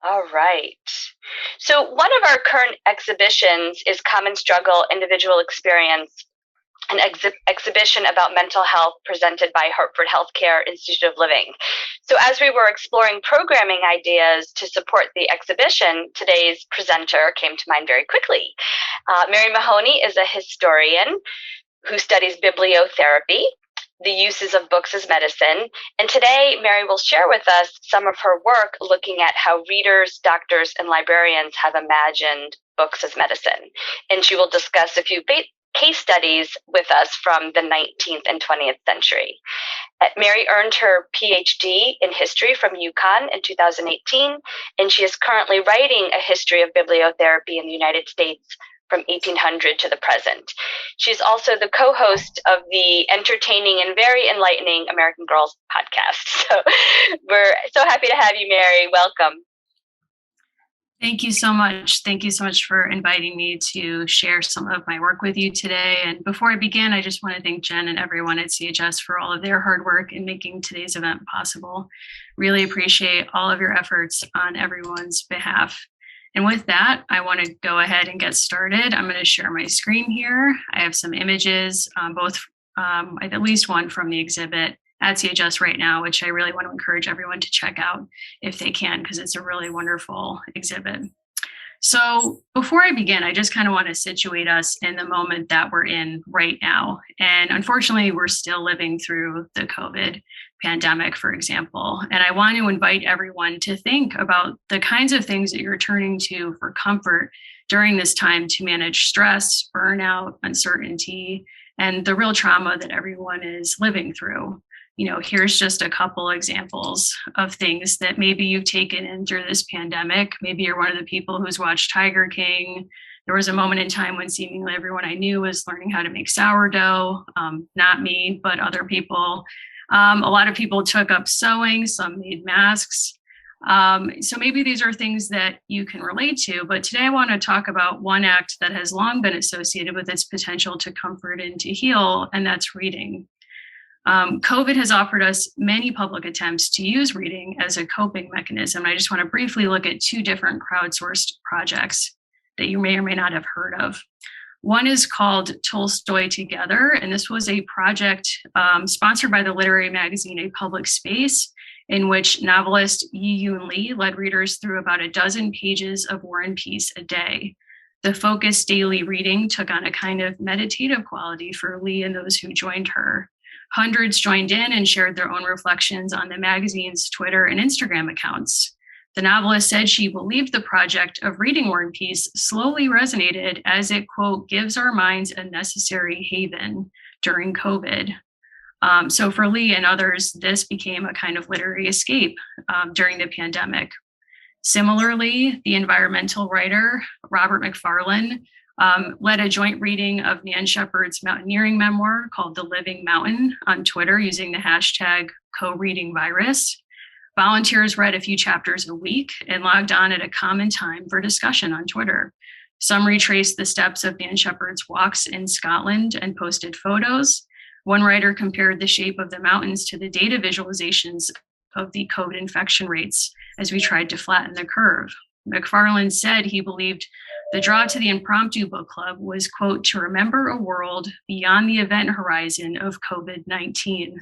All right. So one of our current exhibitions is Common Struggle, Individual Experience, an exhibition about mental health presented by Hartford Healthcare Institute of Living. So as we were exploring programming ideas to support the exhibition, today's presenter came to mind very quickly. Mary Mahoney is a historian who studies bibliotherapy, the uses of books as medicine. And today, Mary will share with us some of her work looking at how readers, doctors, and librarians have imagined books as medicine. And she will discuss a few case studies with us from the 19th and 20th century. Mary earned her PhD in history from UConn in 2018, and she is currently writing a history of bibliotherapy in the United States from 1800 to the present. She's also the co-host of the entertaining and very enlightening American Girls podcast. So we're so happy to have you, Mary. Welcome. Thank you so much. Thank you so much for inviting me to share some of my work with you today. And before I begin, I just want to thank Jen and everyone at CHS for all of their hard work in making today's event possible. Really appreciate all of your efforts on everyone's behalf. And with that, I want to go ahead and get started. I'm going to share my screen here. I have some images, at least one from the exhibit at CHS right now, which I really want to encourage everyone to check out if they can, because it's a really wonderful exhibit. So before I begin, I just kind of want to situate us in the moment that we're in right now. And unfortunately, we're still living through the COVID pandemic, for example. And I want to invite everyone to think about the kinds of things that you're turning to for comfort during this time to manage stress, burnout, uncertainty, and the real trauma that everyone is living through. Here's just a couple examples of things that maybe you've taken in through this pandemic. Maybe you're one of the people who's watched Tiger King. There was a moment in time when seemingly everyone I knew was learning how to make sourdough. Not me, but other people. A lot of people took up sewing, some made masks. So maybe these are things that you can relate to, but today I want to talk about one act that has long been associated with its potential to comfort and to heal, and that's reading. COVID has offered us many public attempts to use reading as a coping mechanism. I just want to briefly look at two different crowdsourced projects that you may or may not have heard of. One is called Tolstoy Together, and this was a project sponsored by the literary magazine A Public Space, in which novelist Yi Yoon Lee led readers through about a dozen pages of War and Peace a day. The focused daily reading took on a kind of meditative quality for Lee and those who joined her. Hundreds joined in and shared their own reflections on the magazine's Twitter and Instagram accounts. The novelist said she believed the project of reading War and Peace slowly resonated as it, quote, gives our minds a necessary haven during COVID. So for Lee and others, this became a kind of literary escape during the pandemic. Similarly, the environmental writer, Robert McFarlane, led a joint reading of Nan Shepard's mountaineering memoir called The Living Mountain on Twitter using the hashtag #CoReadingVirus. Volunteers read a few chapters a week and logged on at a common time for discussion on Twitter. Some retraced the steps of Nan Shepard's walks in Scotland and posted photos. One writer compared the shape of the mountains to the data visualizations of the COVID infection rates as we tried to flatten the curve. McFarlane said he believed the draw to the impromptu book club was, quote, to remember a world beyond the event horizon of COVID-19.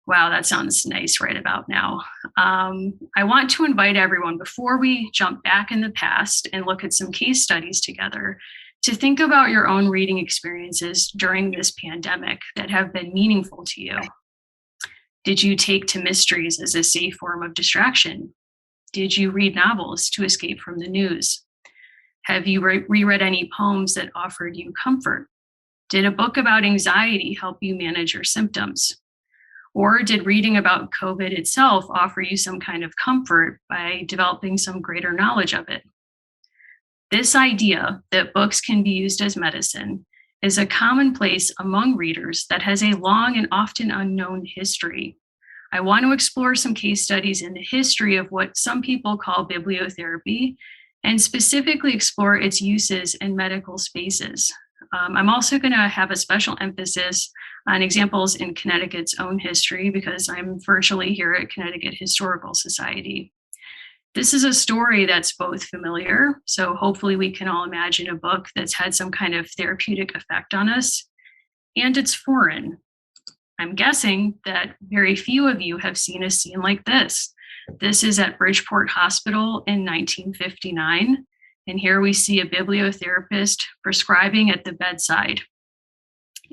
Wow, that sounds nice right about now. I want to invite everyone, before we jump back in the past and look at some case studies together, to think about your own reading experiences during this pandemic that have been meaningful to you. Did you take to mysteries as a safe form of distraction? Did you read novels to escape from the news? Have you reread any poems that offered you comfort? Did a book about anxiety help you manage your symptoms? Or did reading about COVID itself offer you some kind of comfort by developing some greater knowledge of it? This idea that books can be used as medicine is a commonplace among readers that has a long and often unknown history. I want to explore some case studies in the history of what some people call bibliotherapy, and specifically explore its uses in medical spaces. I'm also going to have a special emphasis on examples in Connecticut's own history, because I'm virtually here at Connecticut Historical Society. This is a story that's both familiar, so hopefully we can all imagine a book that's had some kind of therapeutic effect on us, and it's foreign. I'm guessing that very few of you have seen a scene like this. This is at Bridgeport Hospital in 1959, and here we see a bibliotherapist prescribing at the bedside.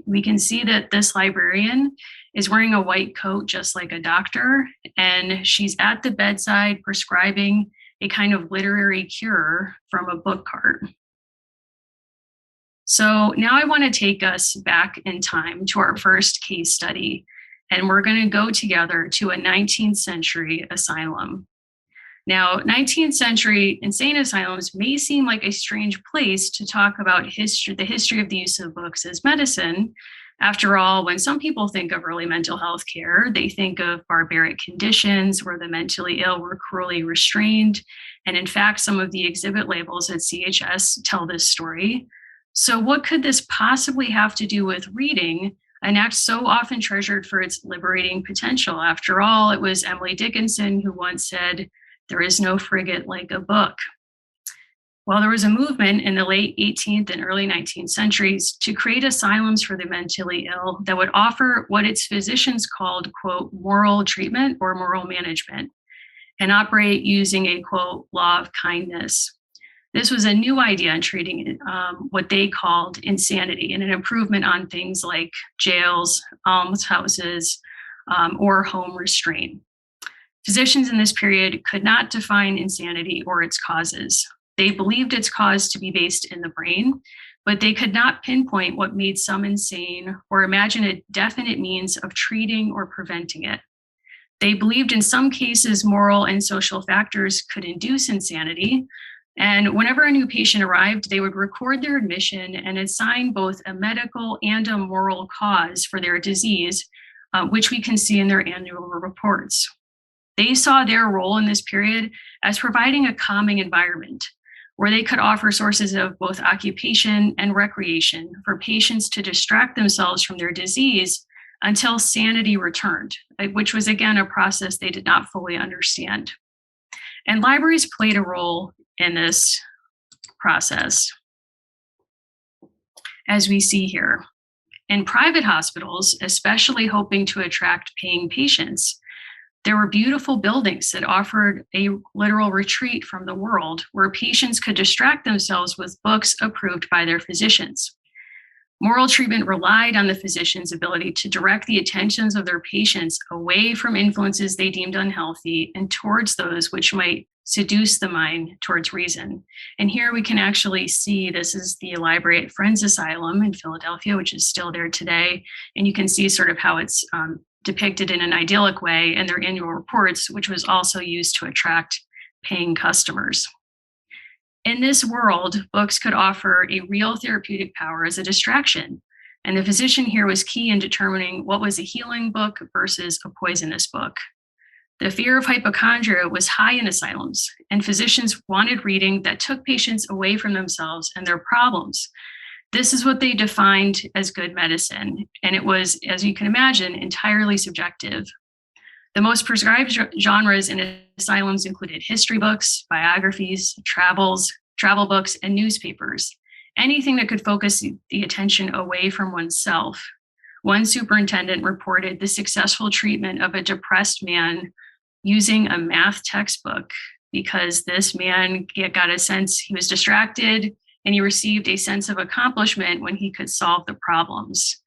We can see that this librarian is wearing a white coat just like a doctor, and she's at the bedside prescribing a kind of literary cure from a book cart. So now I want to take us back in time to our first case study, and we're going to go together to a 19th century asylum. Now, 19th century insane asylums may seem like a strange place to talk about the history of the use of books as medicine. After all, when some people think of early mental health care, they think of barbaric conditions where the mentally ill were cruelly restrained. And in fact, some of the exhibit labels at CHS tell this story. So what could this possibly have to do with reading, an act so often treasured for its liberating potential? After all, it was Emily Dickinson who once said, "There is no frigate like a book." Well, there was a movement in the late 18th and early 19th centuries to create asylums for the mentally ill that would offer what its physicians called, quote, moral treatment or moral management, and operate using a, quote, law of kindness. This was a new idea in treating what they called insanity, and an improvement on things like jails, almshouses, or home restraint. Physicians in this period could not define insanity or its causes. They believed its cause to be based in the brain, but they could not pinpoint what made some insane or imagine a definite means of treating or preventing it. They believed in some cases moral and social factors could induce insanity, and whenever a new patient arrived, they would record their admission and assign both a medical and a moral cause for their disease, which we can see in their annual reports. They saw their role in this period as providing a calming environment where they could offer sources of both occupation and recreation for patients to distract themselves from their disease until sanity returned, which was, again, a process they did not fully understand. And libraries played a role in this process, as we see here. In private hospitals, especially hoping to attract paying patients, there were beautiful buildings that offered a literal retreat from the world where patients could distract themselves with books approved by their physicians. Moral treatment relied on the physician's ability to direct the attentions of their patients away from influences they deemed unhealthy and towards those which might seduce the mind towards reason. And here we can actually see, this is the library at Friends Asylum in Philadelphia, which is still there today. And you can see sort of how it's depicted in an idyllic way in their annual reports, which was also used to attract paying customers. In this world, books could offer a real therapeutic power as a distraction. And the physician here was key in determining what was a healing book versus a poisonous book. The fear of hypochondria was high in asylums, and physicians wanted reading that took patients away from themselves and their problems. This is what they defined as good medicine, and it was, as you can imagine, entirely subjective. The most prescribed genres in asylums included history books, biographies, travel books, and newspapers, anything that could focus the attention away from oneself. One superintendent reported the successful treatment of a depressed man using a math textbook because this man got a sense he was distracted and he received a sense of accomplishment when he could solve the problems.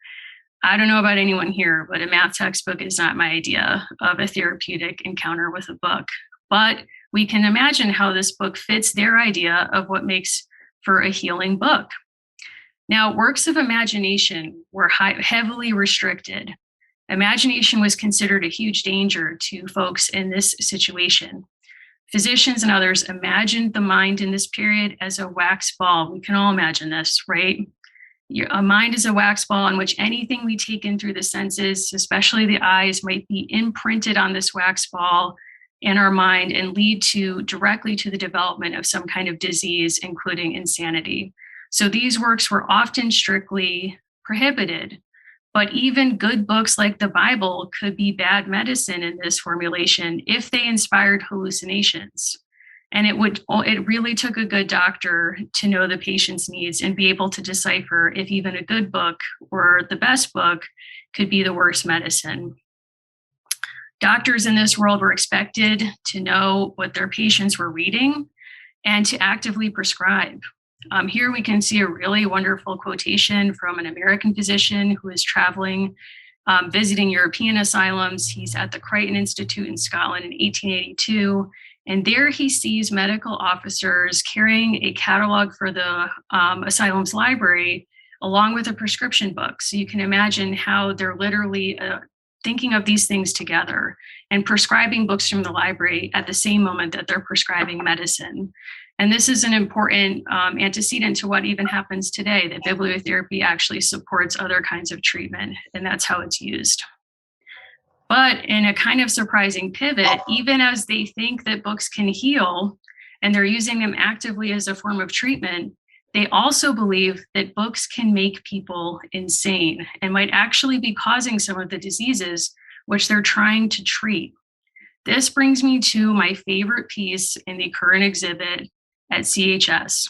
I don't know about anyone here, but a math textbook is not my idea of a therapeutic encounter with a book. But we can imagine how this book fits their idea of what makes for a healing book. Now, works of imagination were heavily restricted. Imagination was considered a huge danger to folks in this situation. Physicians and others imagined the mind in this period as a wax ball. We can all imagine this, right? A mind is a wax ball on which anything we take in through the senses, especially the eyes, might be imprinted on this wax ball in our mind and lead directly to the development of some kind of disease, including insanity. So these works were often strictly prohibited, but even good books like the Bible could be bad medicine in this formulation if they inspired hallucinations. And it really took a good doctor to know the patient's needs and be able to decipher if even a good book or the best book could be the worst medicine. Doctors in this world were expected to know what their patients were reading and to actively prescribe. Here we can see a really wonderful quotation from an American physician who is traveling, visiting European asylums. He's at the Crichton Institute in Scotland in 1882. And there he sees medical officers carrying a catalog for the asylum's library along with a prescription book. So you can imagine how they're literally thinking of these things together and prescribing books from the library at the same moment that they're prescribing medicine. And this is an important antecedent to what even happens today, that bibliotherapy actually supports other kinds of treatment, and that's how it's used. But in a kind of surprising pivot, even as they think that books can heal and they're using them actively as a form of treatment, they also believe that books can make people insane and might actually be causing some of the diseases which they're trying to treat. This brings me to my favorite piece in the current exhibit at CHS.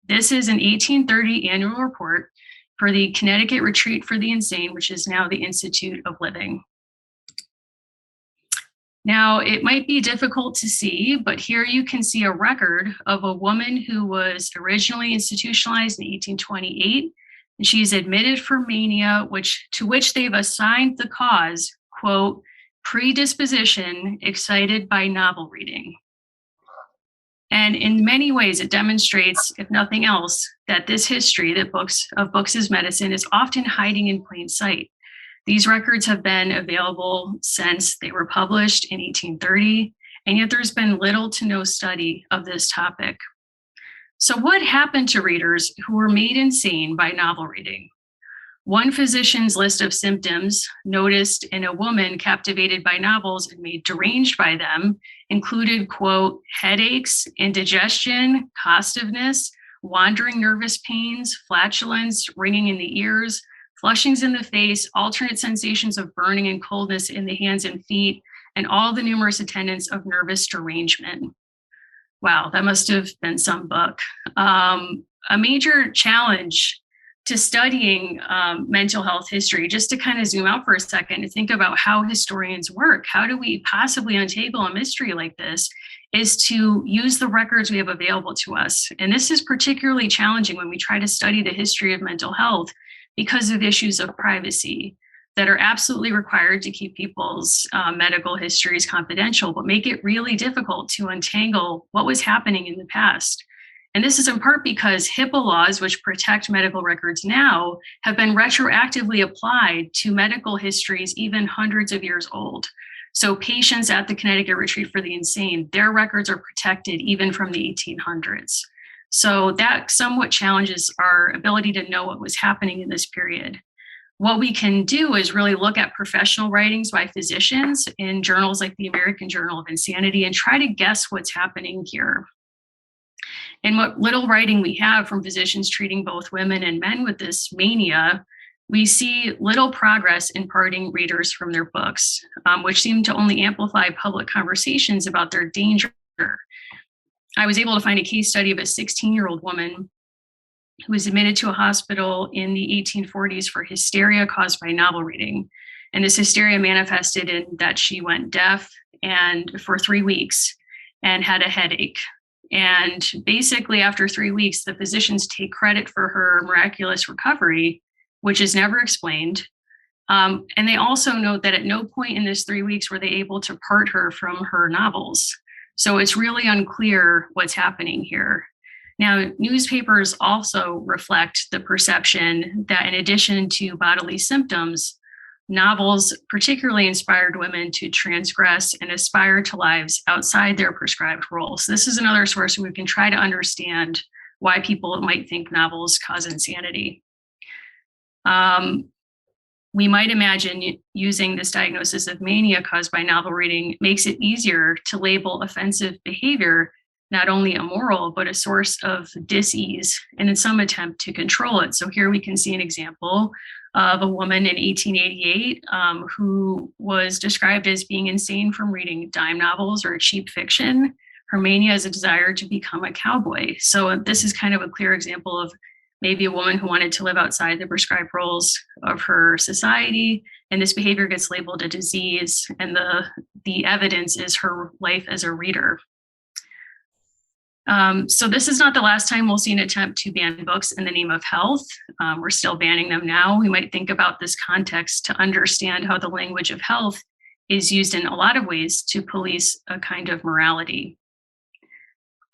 This is an 1830 annual report for the Connecticut Retreat for the Insane, which is now the Institute of Living. Now, it might be difficult to see, but here you can see a record of a woman who was originally institutionalized in 1828, and she's admitted for mania, to which they've assigned the cause, quote, predisposition excited by novel reading. And in many ways, it demonstrates, if nothing else, that this history that books as medicine is often hiding in plain sight. These records have been available since they were published in 1830, and yet there's been little to no study of this topic. So what happened to readers who were made insane by novel reading? One physician's list of symptoms noticed in a woman captivated by novels and made deranged by them included, quote, headaches, indigestion, costiveness, wandering nervous pains, flatulence, ringing in the ears, flushings in the face, alternate sensations of burning and coldness in the hands and feet, and all the numerous attendants of nervous derangement. Wow, that must have been some book. A major challenge to studying mental health history, just to kind of zoom out for a second and think about how historians work. How do we possibly untangle a mystery like this? Is to use the records we have available to us. And this is particularly challenging when we try to study the history of mental health because of issues of privacy that are absolutely required to keep people's medical histories confidential, but make it really difficult to untangle what was happening in the past. And this is in part because HIPAA laws, which protect medical records now, have been retroactively applied to medical histories even hundreds of years old. So patients at the Connecticut Retreat for the Insane, their records are protected even from the 1800s. So that somewhat challenges our ability to know what was happening in this period. What we can do is really look at professional writings by physicians in journals like the American Journal of Insanity and try to guess what's happening here. In what little writing we have from physicians treating both women and men with this mania, we see little progress in parting readers from their books, which seem to only amplify public conversations about their danger. I was able to find a case study of a 16-year-old woman who was admitted to a hospital in the 1840s for hysteria caused by novel reading. And this hysteria manifested in that she went deaf and for 3 weeks and had a headache. And basically, after 3 weeks, the physicians take credit for her miraculous recovery, which is never explained. And they also note that at no point in this 3 weeks were they able to part her from her novels. So it's really unclear what's happening here. Now, newspapers also reflect the perception that in addition to bodily symptoms, novels particularly inspired women to transgress and aspire to lives outside their prescribed roles. This is another source where we can try to understand why people might think novels cause insanity. We might imagine using this diagnosis of mania caused by novel reading makes it easier to label offensive behavior not only immoral, but a source of dis-ease and in some attempt to control it. So here we can see an example of a woman in 1888 who was described as being insane from reading dime novels or cheap fiction. Her mania is a desire to become a cowboy. So this is kind of a clear example of maybe a woman who wanted to live outside the prescribed roles of her society, and this behavior gets labeled a disease, and the evidence is her life as a reader. So this is not the last time we'll see an attempt to ban books in the name of health. We're still banning them now. We might think about this context to understand how the language of health is used in a lot of ways to police a kind of morality.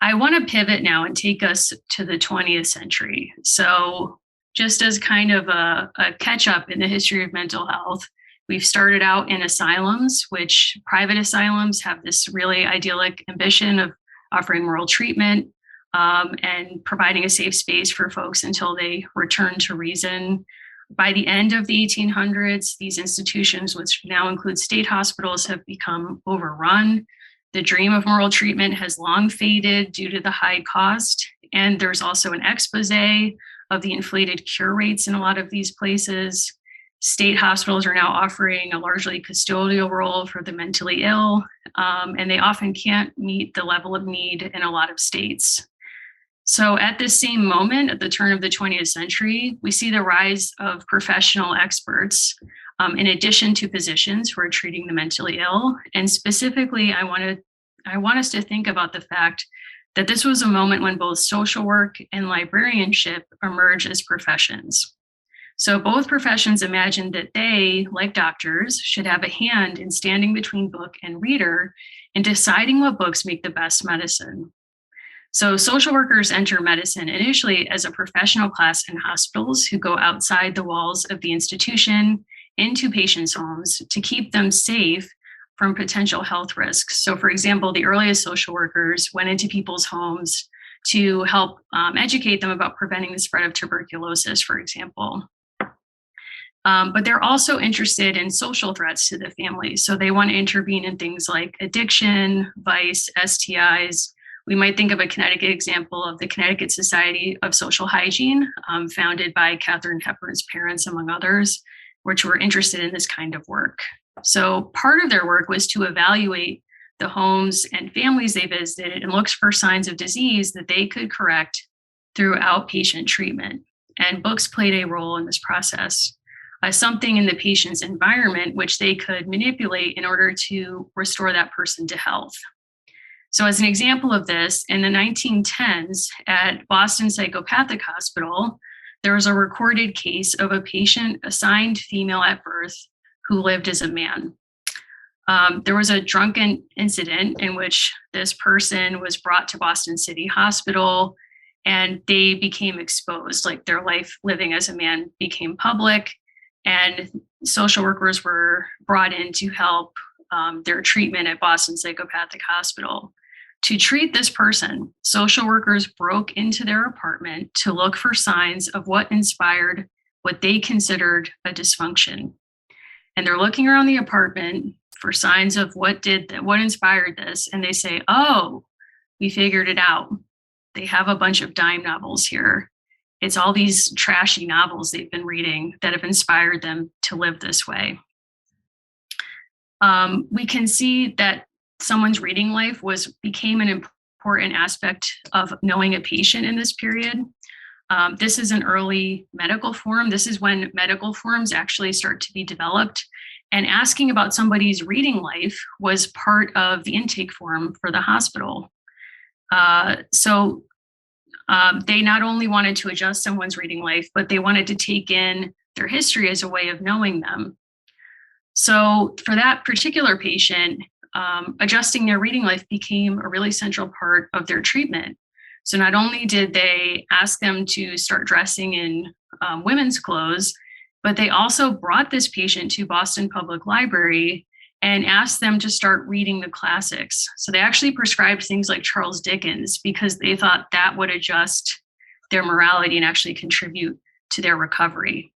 I want to pivot now and take us to the 20th century. So just as kind of a catch up in the history of mental health, we've started out in asylums, which private asylums have this really idyllic ambition of offering moral treatment and providing a safe space for folks until they return to reason. By the end of the 1800s, these institutions, which now include state hospitals, have become overrun. The dream of moral treatment has long faded due to the high cost. And there's also an expose of the inflated cure rates in a lot of these places. State hospitals are now offering a largely custodial role for the mentally ill, and they often can't meet the level of need in a lot of states. So at this same moment, at the turn of the 20th century, we see the rise of professional experts, in addition to physicians who are treating the mentally ill. And specifically, I want us to think about the fact that this was a moment when both social work and librarianship emerge as professions. So both professions imagined that they, like doctors, should have a hand in standing between book and reader and deciding what books make the best medicine. So social workers enter medicine initially as a professional class in hospitals who go outside the walls of the institution into patients' homes to keep them safe from potential health risks. So for example, the earliest social workers went into people's homes to help educate them about preventing the spread of tuberculosis, for example. But they're also interested in social threats to the family. So they want to intervene in things like addiction, vice, STIs. We might think of a Connecticut example of the Connecticut Society of Social Hygiene, founded by Katharine Hepburn's parents, among others, which were interested in this kind of work. So part of their work was to evaluate the homes and families they visited and look for signs of disease that they could correct through outpatient treatment. And books played a role in this process. Something in the patient's environment which they could manipulate in order to restore that person to health. So as an example of this, in the 1910s at Boston Psychopathic Hospital, there was a recorded case of a patient assigned female at birth who lived as a man. There was a drunken incident in which this person was brought to Boston City Hospital and they became exposed, like their life living as a man became public. And social workers were brought in to help their treatment at Boston Psychopathic Hospital. To treat this person, social workers broke into their apartment to look for signs of what inspired what they considered a dysfunction. And they're looking around the apartment for signs of what inspired this. And they say, oh, we figured it out. They have a bunch of dime novels here. It's all these trashy novels they've been reading that have inspired them to live this way. We can see that someone's reading life became an important aspect of knowing a patient in this period. This is an early medical form. This is when medical forms actually start to be developed. And asking about somebody's reading life was part of the intake form for the hospital. They not only wanted to adjust someone's reading life, but they wanted to take in their history as a way of knowing them. So for that particular patient, adjusting their reading life became a really central part of their treatment. So not only did they ask them to start dressing in women's clothes, but they also brought this patient to Boston Public Library and asked them to start reading the classics. So they actually prescribed things like Charles Dickens because they thought that would adjust their morality and actually contribute to their recovery.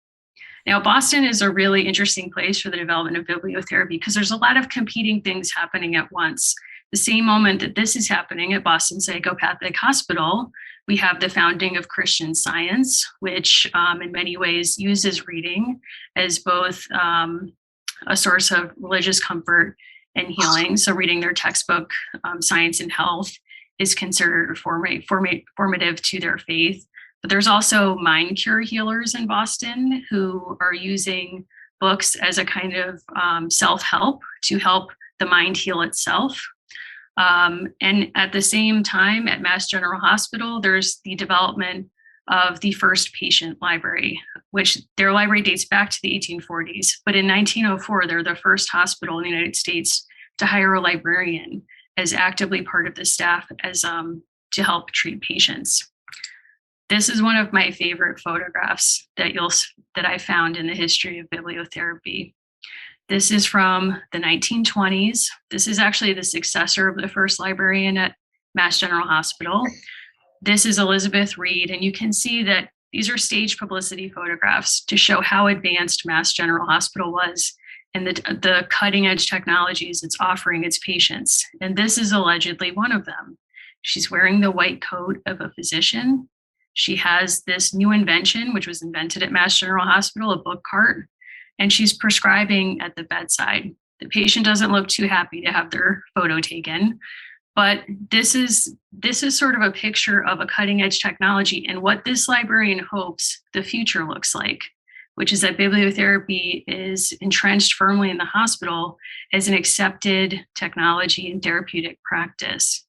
Now, Boston is a really interesting place for the development of bibliotherapy because there's a lot of competing things happening at once. The same moment that this is happening at Boston Psychopathic Hospital, we have the founding of Christian Science, which in many ways uses reading as both a source of religious comfort and healing. So reading their textbook, Science and Health, is considered formative to their faith. But there's also mind cure healers in Boston who are using books as a kind of self-help to help the mind heal itself. And at the same time, at Mass General Hospital, there's the development of the first patient library, which their library dates back to the 1840s. But in 1904, they're the first hospital in the United States to hire a librarian as actively part of the staff as to help treat patients. This is one of my favorite photographs that I found in the history of bibliotherapy. This is from the 1920s. This is actually the successor of the first librarian at Mass General Hospital. This is Elizabeth Reed, and you can see that these are staged publicity photographs to show how advanced Mass General Hospital was and the cutting edge technologies it's offering its patients. And this is allegedly one of them. She's wearing the white coat of a physician. She has this new invention, which was invented at Mass General Hospital, a book cart, and she's prescribing at the bedside. The patient doesn't look too happy to have their photo taken, but this is sort of a picture of a cutting edge technology and what this librarian hopes the future looks like, which is that bibliotherapy is entrenched firmly in the hospital as an accepted technology and therapeutic practice.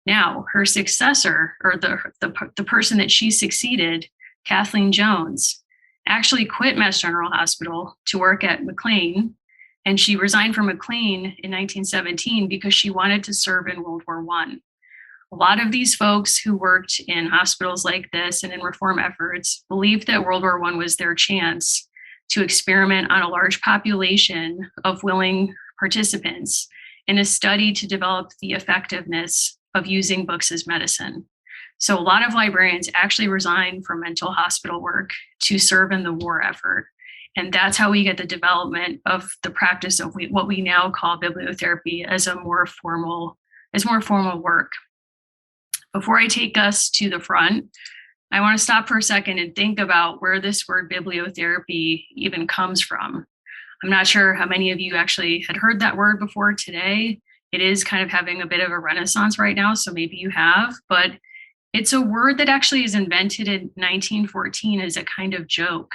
Now, her successor, or the person that she succeeded, Kathleen Jones, actually quit Mass General Hospital to work at McLean, and she resigned from McLean in 1917 because she wanted to serve in World War I. A lot of these folks who worked in hospitals like this and in reform efforts believed that World War I was their chance to experiment on a large population of willing participants in a study to develop the effectiveness of using books as medicine. So a lot of librarians actually resign from mental hospital work to serve in the war effort. And that's how we get the development of the practice of what we now call bibliotherapy as more formal work. Before I take us to the front, I want to stop for a second and think about where this word bibliotherapy even comes from. I'm not sure how many of you actually had heard that word before today. It is kind of having a bit of a renaissance right now, so maybe you have, but it's a word that actually is invented in 1914 as a kind of joke.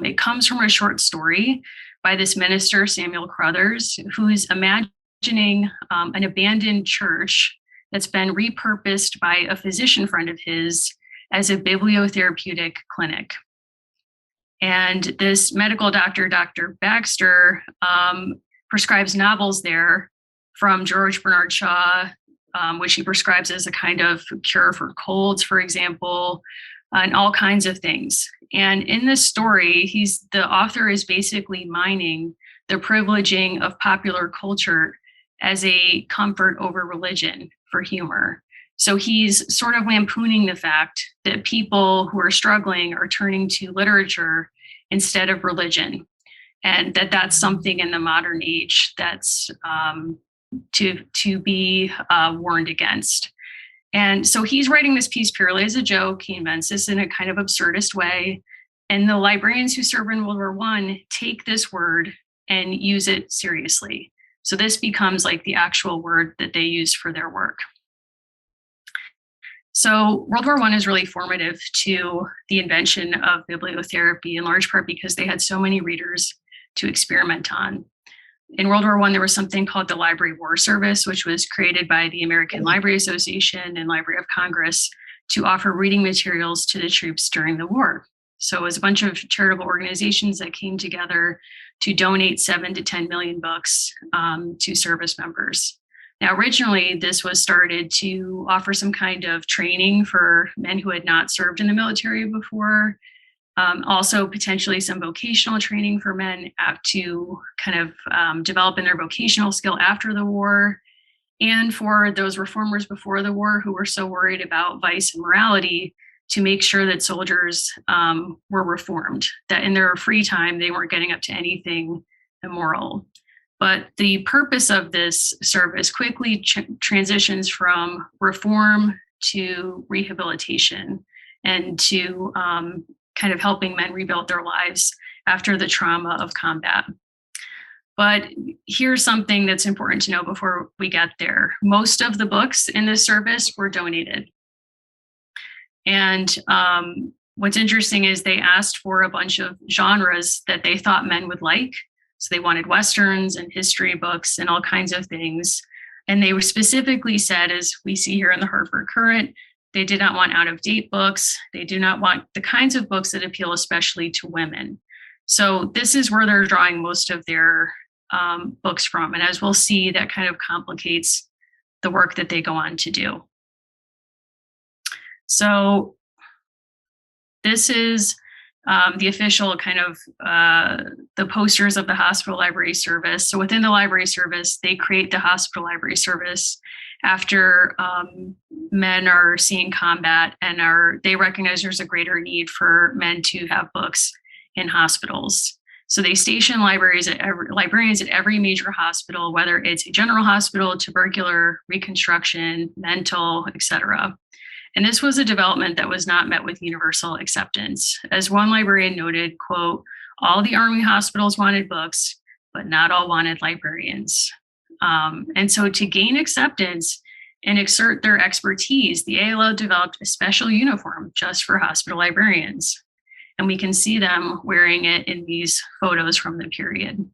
It comes from a short story by this minister, Samuel Crothers, who's imagining an abandoned church that's been repurposed by a physician friend of his as a bibliotherapeutic clinic. And this medical doctor, Dr. Baxter, prescribes novels there from George Bernard Shaw, which he prescribes as a kind of cure for colds, for example, and all kinds of things. And in this story, the author is basically mining the privileging of popular culture as a comfort over religion for humor. So he's sort of lampooning the fact that people who are struggling are turning to literature instead of religion, and that's something in the modern age that's to be warned against. And so he's writing this piece purely as a joke. He invents this in a kind of absurdist way. And the librarians who serve in World War I take this word and use it seriously. So this becomes like the actual word that they use for their work. So World War I is really formative to the invention of bibliotherapy, in large part because they had so many readers to experiment on. In World War I, there was something called the Library War Service, which was created by the American Library Association and Library of Congress to offer reading materials to the troops during the war. So it was a bunch of charitable organizations that came together to donate 7 to 10 million books to service members. Now, originally, this was started to offer some kind of training for men who had not served in the military before. Also potentially some vocational training for men to kind of develop in their vocational skill after the war. And for those reformers before the war who were so worried about vice and morality, to make sure that soldiers were reformed, that in their free time, they weren't getting up to anything immoral. But the purpose of this service quickly transitions from reform to rehabilitation and to kind of helping men rebuild their lives after the trauma of combat. But here's something that's important to know before we get there. Most of the books in this service were donated. And what's interesting is they asked for a bunch of genres that they thought men would like. So they wanted Westerns and history books and all kinds of things. And they were specifically said, as we see here in the Hartford Courant, they did not want out-of-date books. They do not want the kinds of books that appeal especially to women. So this is where they're drawing most of their books from. And as we'll see, that kind of complicates the work that they go on to do. So this is the official kind of the posters of the hospital library service. So within the library service, they create the hospital library service after men are seeing combat and they recognize there's a greater need for men to have books in hospitals. So they station librarians at every major hospital, whether it's a general hospital, tubercular, reconstruction, mental, etc. And this was a development that was not met with universal acceptance. As one librarian noted, quote, all the Army hospitals wanted books, but not all wanted librarians. And so to gain acceptance and exert their expertise, the ALO developed a special uniform just for hospital librarians. And we can see them wearing it in these photos from the period.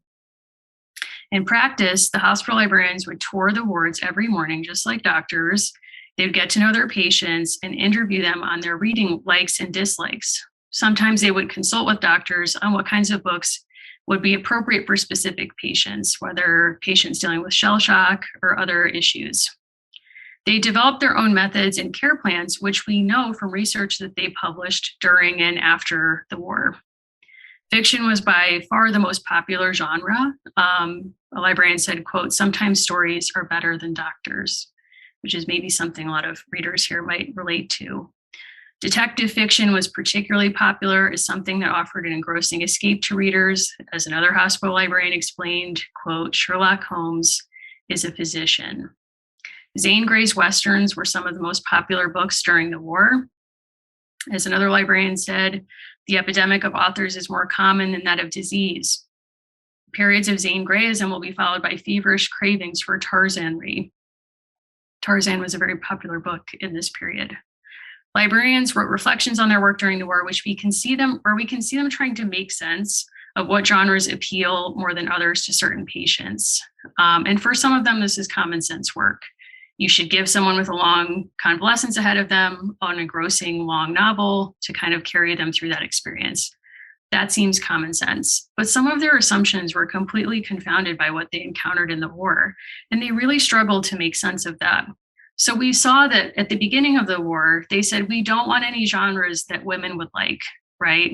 In practice, the hospital librarians would tour the wards every morning, just like doctors. They'd get to know their patients and interview them on their reading likes and dislikes. Sometimes they would consult with doctors on what kinds of books would be appropriate for specific patients, whether patients dealing with shell shock or other issues. They developed their own methods and care plans, which we know from research that they published during and after the war. Fiction was by far the most popular genre. A librarian said, quote, sometimes stories are better than doctors, which is maybe something a lot of readers here might relate to. Detective fiction was particularly popular as something that offered an engrossing escape to readers. As another hospital librarian explained, quote, Sherlock Holmes is a physician. Zane Grey's Westerns were some of the most popular books during the war. As another librarian said, the epidemic of authors is more common than that of disease. Periods of Zane Greyism will be followed by feverish cravings for Tarzanry. Tarzan was a very popular book in this period. Librarians wrote reflections on their work during the war, we can see them trying to make sense of what genres appeal more than others to certain patients. And for some of them, this is common sense work. You should give someone with a long convalescence ahead of them an engrossing long novel to kind of carry them through that experience. That seems common sense. But some of their assumptions were completely confounded by what they encountered in the war, and they really struggled to make sense of that. So we saw that at the beginning of the war, they said, we don't want any genres that women would like, right?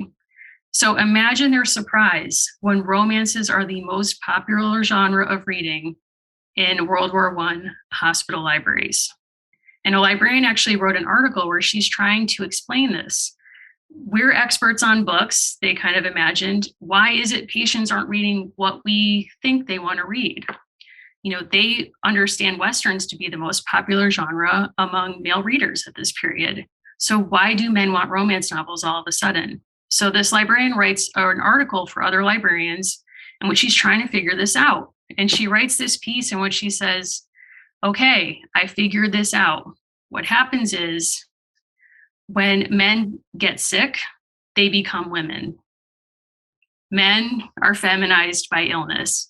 So imagine their surprise when romances are the most popular genre of reading in World War I hospital libraries. And a librarian actually wrote an article where she's trying to explain this. We're experts on books, they kind of imagined. Why is it patients aren't reading what we think they want to read? You know, they understand Westerns to be the most popular genre among male readers at this period. So why do men want romance novels all of a sudden? So this librarian writes an article for other librarians in which she's trying to figure this out. And she writes this piece in which she says, okay, I figured this out. What happens is when men get sick, they become women. Men are feminized by illness.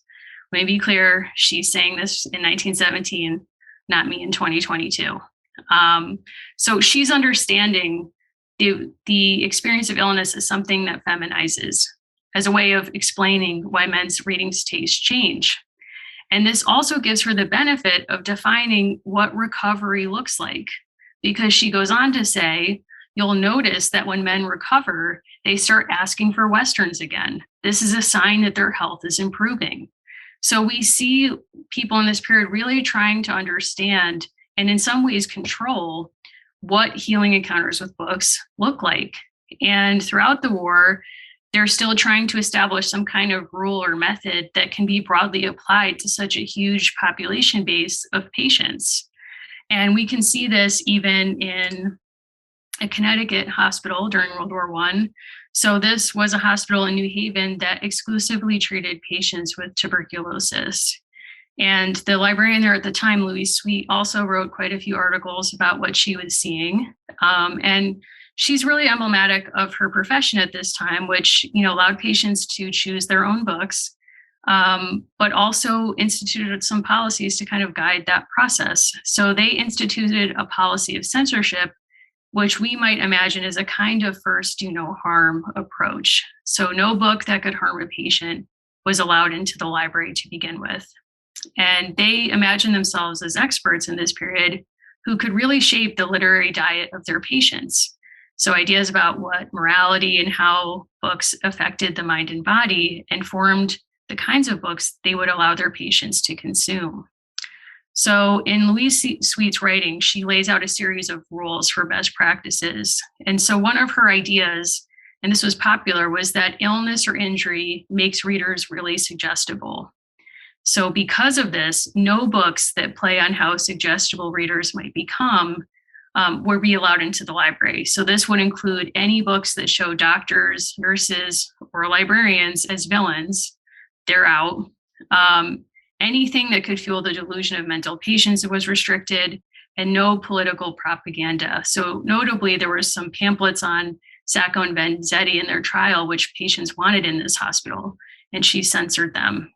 Let me be clear, she's saying this in 1917, not me in 2022. So she's understanding the experience of illness as something that feminizes, as a way of explaining why men's reading tastes change. And this also gives her the benefit of defining what recovery looks like, because she goes on to say, you'll notice that when men recover, they start asking for Westerns again. This is a sign that their health is improving. So we see people in this period really trying to understand and in some ways control what healing encounters with books look like. And throughout the war, they're still trying to establish some kind of rule or method that can be broadly applied to such a huge population base of patients. And we can see this even in a Connecticut hospital during World War I. So this was a hospital in New Haven that exclusively treated patients with tuberculosis. And the librarian there at the time, Louise Sweet, also wrote quite a few articles about what she was seeing. And she's really emblematic of her profession at this time, which, allowed patients to choose their own books, but also instituted some policies to kind of guide that process. So they instituted a policy of censorship, which we might imagine is a kind of first do no harm approach. So no book that could harm a patient was allowed into the library to begin with. And they imagined themselves as experts in this period who could really shape the literary diet of their patients. So ideas about what morality and how books affected the mind and body informed the kinds of books they would allow their patients to consume. So in Louise Sweet's writing, she lays out a series of rules for best practices. And so one of her ideas, and this was popular, was that illness or injury makes readers really suggestible. So because of this, no books that play on how suggestible readers might become would be allowed into the library. So this would include any books that show doctors, nurses, or librarians as villains. They're out. Anything that could fuel the delusion of mental patients was restricted, and no political propaganda. So notably, there were some pamphlets on Sacco and Vanzetti in their trial, which patients wanted in this hospital, and she censored them.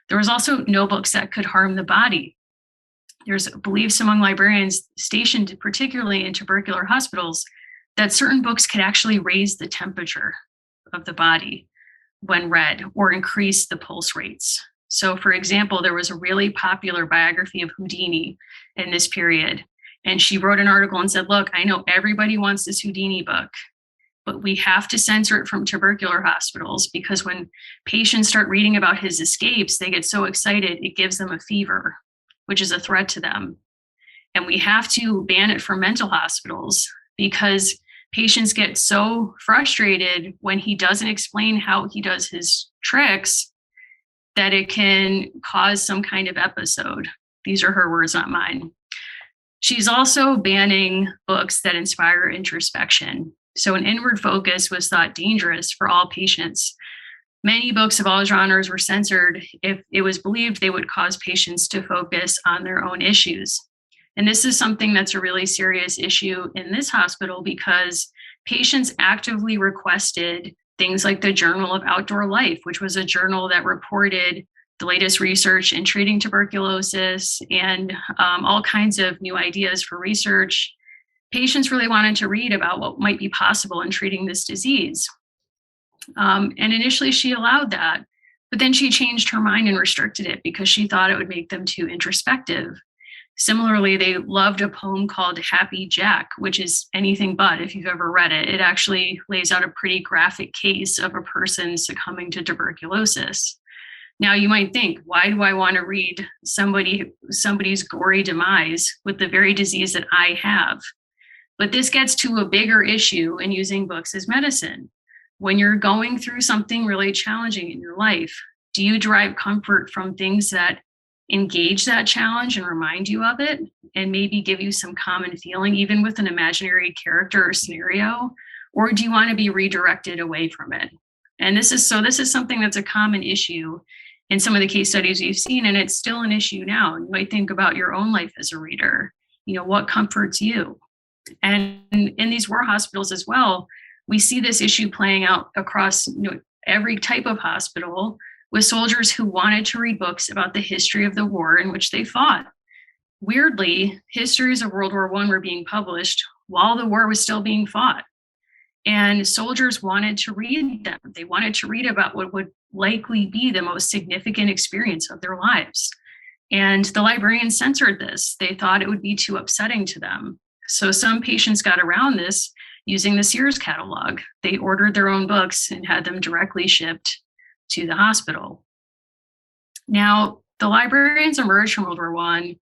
There was also no books that could harm the body. There's beliefs among librarians stationed particularly in tubercular hospitals that certain books could actually raise the temperature of the body when read or increase the pulse rates. So for example, there was a really popular biography of Houdini in this period. And she wrote an article and said, look, I know everybody wants this Houdini book, but we have to censor it from tubercular hospitals because when patients start reading about his escapes, they get so excited, it gives them a fever, which is a threat to them. And we have to ban it from mental hospitals because patients get so frustrated when he doesn't explain how he does his tricks that it can cause some kind of episode. These are her words, not mine. She's also banning books that inspire introspection. So an inward focus was thought dangerous for all patients. Many books of all genres were censored if it was believed they would cause patients to focus on their own issues. And this is something that's a really serious issue in this hospital because patients actively requested things like the Journal of Outdoor Life, which was a journal that reported the latest research in treating tuberculosis and all kinds of new ideas for research. Patients really wanted to read about what might be possible in treating this disease. And initially she allowed that, but then she changed her mind and restricted it because she thought it would make them too introspective. Similarly, they loved a poem called Happy Jack, which is anything but if you've ever read it. It actually lays out a pretty graphic case of a person succumbing to tuberculosis. Now you might think, why do I want to read somebody's gory demise with the very disease that I have? But this gets to a bigger issue in using books as medicine. When you're going through something really challenging in your life, do you derive comfort from things that engage that challenge and remind you of it and maybe give you some common feeling, even with an imaginary character or scenario? Or do you want to be redirected away from it? And this is something that's a common issue in some of the case studies we've seen, and it's still an issue now. You might think about your own life as a reader. What comforts you? And in these war hospitals as well, we see this issue playing out across every type of hospital with soldiers who wanted to read books about the history of the war in which they fought. Weirdly, histories of World War I were being published while the war was still being fought. And soldiers wanted to read them. They wanted to read about what would likely be the most significant experience of their lives. And the librarians censored this. They thought it would be too upsetting to them. So some patients got around this using the Sears catalog. They ordered their own books and had them directly shipped to the hospital. Now, the librarians emerged from World War I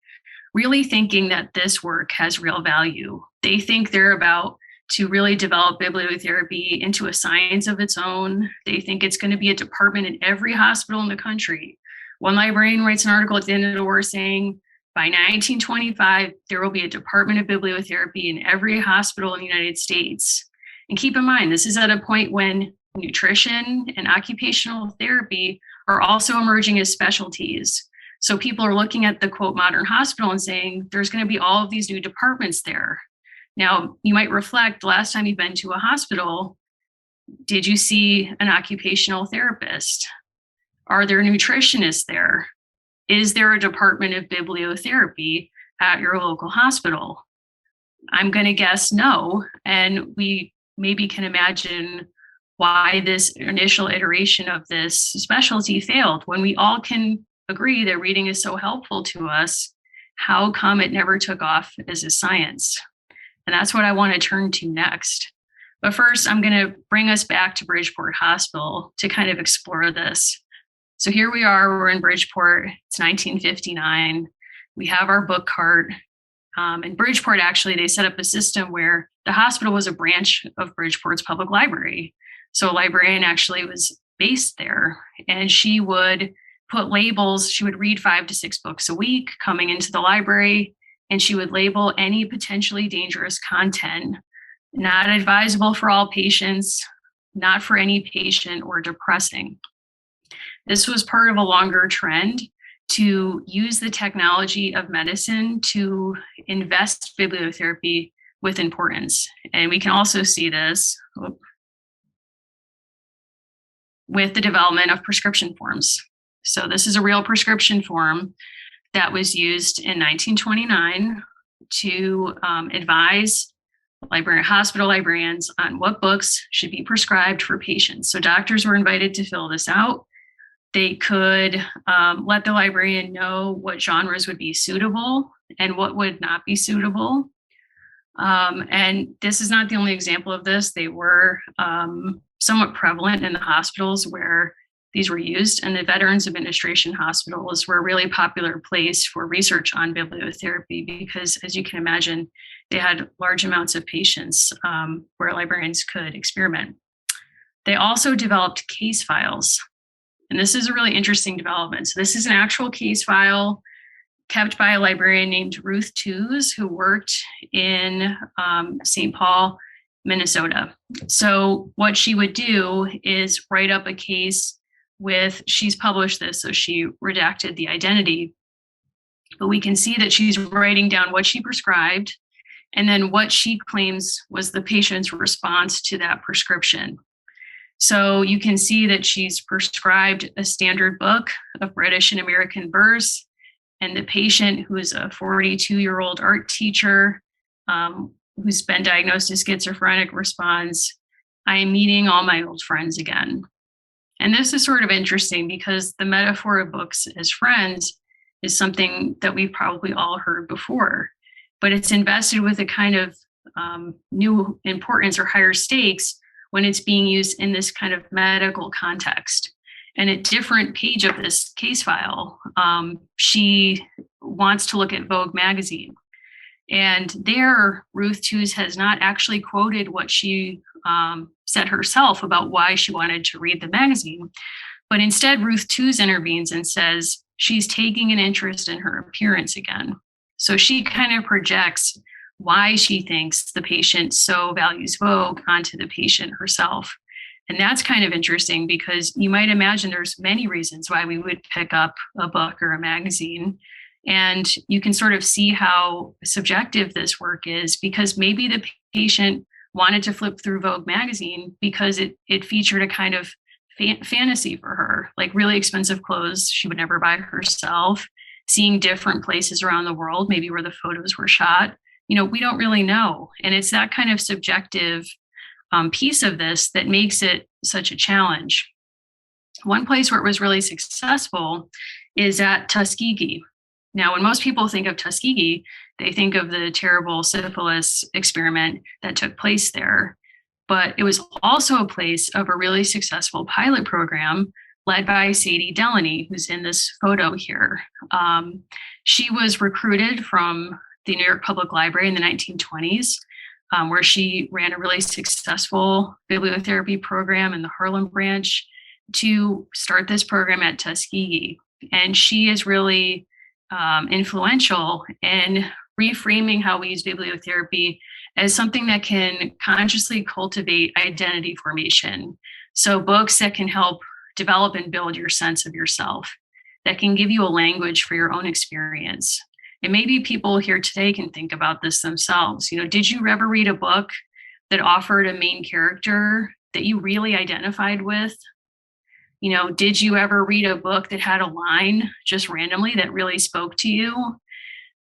really thinking that this work has real value. They think they're about to really develop bibliotherapy into a science of its own. They think it's going to be a department in every hospital in the country. One librarian writes an article at the end of the war saying, by 1925, there will be a department of bibliotherapy in every hospital in the United States. And keep in mind, this is at a point when nutrition and occupational therapy are also emerging as specialties. So people are looking at the quote modern hospital and saying there's going to be all of these new departments there. Now, you might reflect, last time you've been to a hospital, did you see an occupational therapist? Are there nutritionists there? Is there a department of bibliotherapy at your local hospital? I'm going to guess no. And we maybe can imagine why this initial iteration of this specialty failed. When we all can agree that reading is so helpful to us, how come it never took off as a science? And that's what I want to turn to next. But first, I'm going to bring us back to Bridgeport Hospital to kind of explore this. So here we are, we're in Bridgeport, it's 1959. We have our book cart. In Bridgeport, actually, they set up a system where the hospital was a branch of Bridgeport's public library. So a librarian actually was based there, and she would put labels. She would read 5 to 6 books a week coming into the library, and she would label any potentially dangerous content, not advisable for all patients, not for any patient, or depressing. This was part of a longer trend to use the technology of medicine to invest bibliotherapy with importance. And we can also see this with the development of prescription forms. So this is a real prescription form that was used in 1929 to advise hospital librarians on what books should be prescribed for patients. So doctors were invited to fill this out. They could let the librarian know what genres would be suitable and what would not be suitable. And this is not the only example of this. They were somewhat prevalent in the hospitals where these were used, and the Veterans Administration hospitals were a really popular place for research on bibliotherapy because, as you can imagine, they had large amounts of patients where librarians could experiment. They also developed case files. And this is a really interesting development. So this is an actual case file kept by a librarian named Ruth Tews, who worked in St. Paul, Minnesota. So what she would do is write up a case she's published this, so she redacted the identity, but we can see that she's writing down what she prescribed and then what she claims was the patient's response to that prescription. So you can see that she's prescribed a standard book of British and American verse, and the patient, who is a 42-year-old art teacher who's been diagnosed as schizophrenic, responds, "I am meeting all my old friends again." And this is sort of interesting because the metaphor of books as friends is something that we've probably all heard before, but it's invested with a kind of new importance or higher stakes when it's being used in this kind of medical context. And a different page of this case file, she wants to look at Vogue magazine. And there, Ruth Tews has not actually quoted what she said herself about why she wanted to read the magazine. But instead, Ruth Tews intervenes and says she's taking an interest in her appearance again. So she kind of projects why she thinks the patient so values Vogue onto the patient herself. And that's kind of interesting because you might imagine there's many reasons why we would pick up a book or a magazine. And you can sort of see how subjective this work is, because maybe the patient wanted to flip through Vogue magazine because it featured a kind of fantasy for her, like really expensive clothes she would never buy herself, seeing different places around the world, maybe where the photos were shot. We don't really know. And it's that kind of subjective piece of this that makes it such a challenge. One place where it was really successful is at Tuskegee. Now, when most people think of Tuskegee, they think of the terrible syphilis experiment that took place there. But it was also a place of a really successful pilot program led by Sadie Delaney, who's in this photo here. She was recruited from the New York Public Library in the 1920s, where she ran a really successful bibliotherapy program in the Harlem branch, to start this program at Tuskegee. And she is really influential in reframing how we use bibliotherapy as something that can consciously cultivate identity formation. So books that can help develop and build your sense of yourself, that can give you a language for your own experience. And maybe people here today can think about this themselves. Did you ever read a book that offered a main character that you really identified with? Did you ever read a book that had a line just randomly that really spoke to you?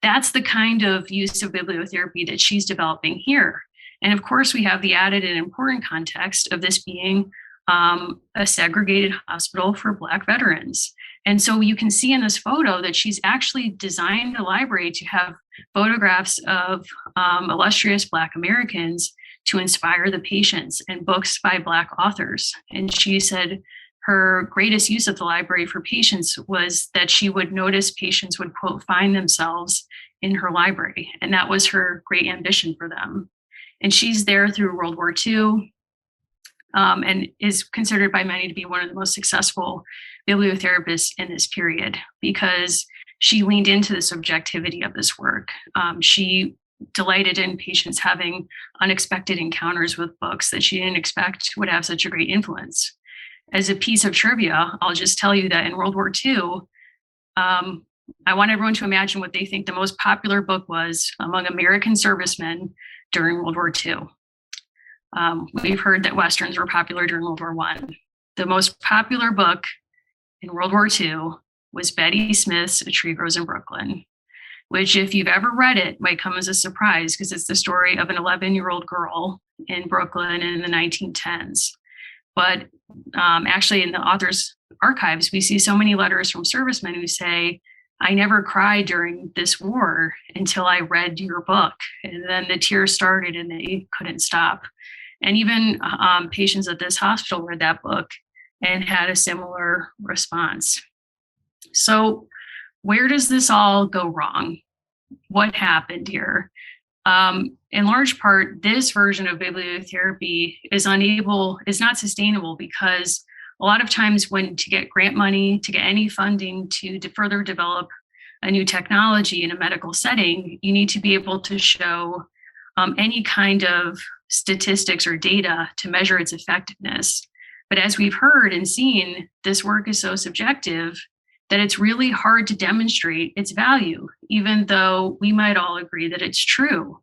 That's the kind of use of bibliotherapy that she's developing here. And of course, we have the added and important context of this being a segregated hospital for Black veterans. And so you can see in this photo that she's actually designed the library to have photographs of illustrious Black Americans to inspire the patients, and books by Black authors. And she said her greatest use of the library for patients was that she would notice patients would, quote, find themselves in her library. And that was her great ambition for them. And she's there through World War II, and is considered by many to be one of the most successful bibliotherapists in this period, because she leaned into the subjectivity of this work. She delighted in patients having unexpected encounters with books that she didn't expect would have such a great influence. As a piece of trivia, I'll just tell you that in World War II, I want everyone to imagine what they think the most popular book was among American servicemen during World War II. We've heard that Westerns were popular during World War I. The most popular book in World War II was Betty Smith's A Tree Grows in Brooklyn, which, if you've ever read it, might come as a surprise, because it's the story of an 11-year-old girl in Brooklyn in the 1910s. But actually, in the author's archives, we see so many letters from servicemen who say, I never cried during this war until I read your book. And then the tears started and they couldn't stop. And even patients at this hospital read that book and had a similar response. So where does this all go wrong? What happened here? In large part, this version of bibliotherapy is not sustainable, because a lot of times to get grant money, to get any funding to further develop a new technology in a medical setting, you need to be able to show any kind of statistics or data to measure its effectiveness. But as we've heard and seen, this work is so subjective that it's really hard to demonstrate its value, even though we might all agree that it's true.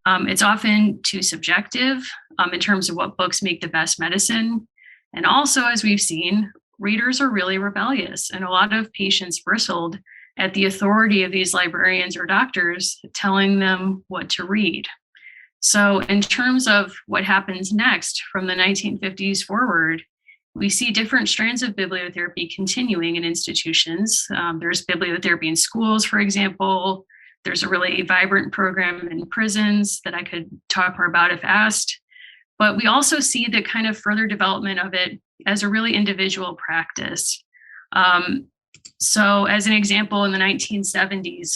It's often too subjective in terms of what books make the best medicine. And also, as we've seen, readers are really rebellious, and a lot of patients bristled at the authority of these librarians or doctors telling them what to read. So in terms of what happens next from the 1950s forward, we see different strands of bibliotherapy continuing in institutions. There's bibliotherapy in schools, for example. There's a really vibrant program in prisons that I could talk more about if asked. But we also see the kind of further development of it as a really individual practice. So as an example, in the 1970s,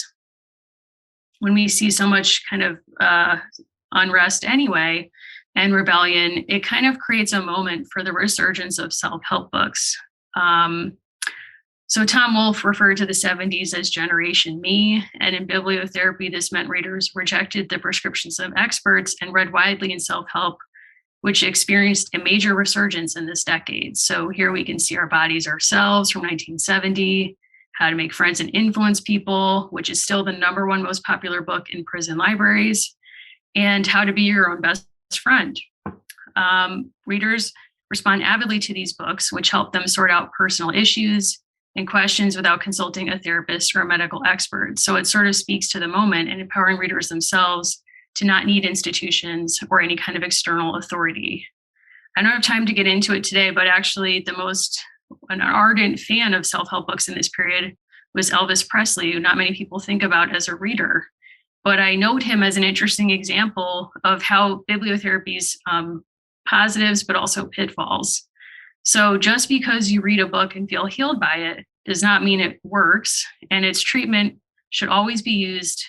when we see so much kind of unrest anyway and rebellion, it kind of creates a moment for the resurgence of self-help books. So Tom Wolfe referred to the 70s as Generation Me, and in bibliotherapy, this meant readers rejected the prescriptions of experts and read widely in self-help, which experienced a major resurgence in this decade. So here we can see Our Bodies, Ourselves from 1970, How to Make Friends and Influence People, which is still the #1 most popular book in prison libraries, and How to Be Your Own Best Friend. Readers respond avidly to these books, which help them sort out personal issues and questions without consulting a therapist or a medical expert. So it sort of speaks to the moment and empowering readers themselves to not need institutions or any kind of external authority. I don't have time to get into it today, but actually an ardent fan of self-help books in this period was Elvis Presley, who not many people think about as a reader. But I note him as an interesting example of how bibliotherapy's positives, but also pitfalls. So just because you read a book and feel healed by it does not mean it works, and its treatment should always be used